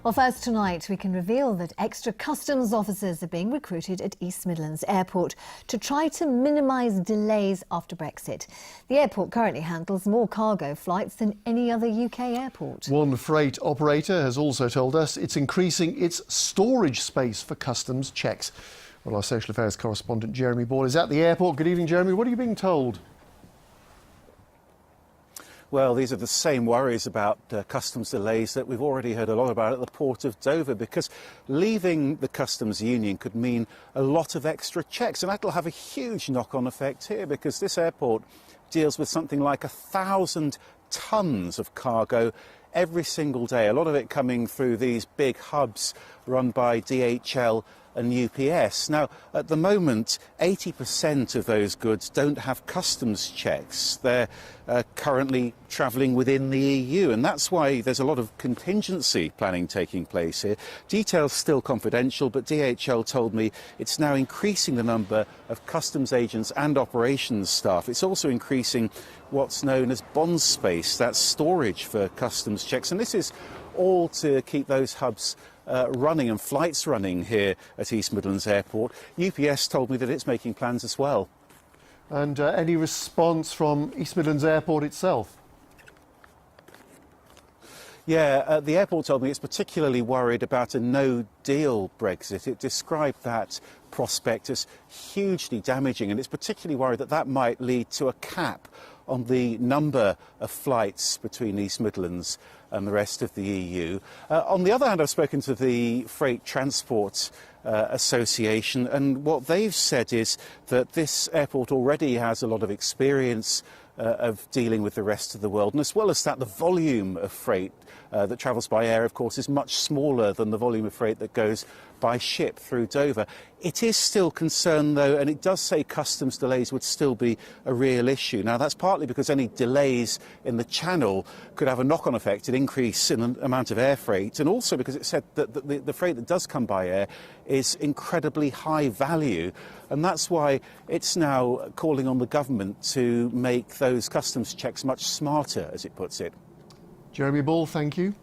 Well, first tonight, we can reveal that extra customs officers are being recruited at East Midlands Airport to try to minimise delays after Brexit. The airport currently handles more cargo flights than any other UK airport. One freight operator has also told us it's increasing its storage space for customs checks. Well, our social affairs correspondent Jeremy Ball is at the airport. Good evening, Jeremy. What are you being told? Well, these are the same worries about customs delays that we've already heard a lot about at the port of Dover, because leaving the customs union could mean a lot of extra checks, and that'll have a huge knock-on effect here, because this airport deals with something like 1,000 tonnes of cargo every single day, a lot of it coming through these big hubs run by DHL and UPS. Now, at the moment, 80% of those goods don't have customs checks. They're currently travelling within the EU, and that's why there's a lot of contingency planning taking place here. Details still confidential, but DHL told me it's now increasing the number of customs agents and operations staff. It's also increasing what's known as bond space, that's storage for customs checks, and this is all to keep those hubs running and flights running here at East Midlands Airport. UPS told me that it's making plans as well. And any response from East Midlands Airport itself? Yeah, the airport told me it's particularly worried about a no-deal Brexit. It described that prospect as hugely damaging, and it's particularly worried that that might lead to a cap on the number of flights between East Midlands and the rest of the EU. On the other hand, I've spoken to the Freight Transport Association, and what they've said is that this airport already has a lot of experience of dealing with the rest of the world, and as well as that, the volume of freight that travels by air, of course, is much smaller than the volume of freight that goes by ship through Dover. It is still concerned, though, and it does say customs delays would still be a real issue. Now, that's partly because any delays in the channel could have a knock-on effect, an increase in the amount of air freight, and also because it said that the freight that does come by air is incredibly high value, and that's why it's now calling on the government to make those customs checks much smarter, as it puts it. Jeremy Ball, thank you.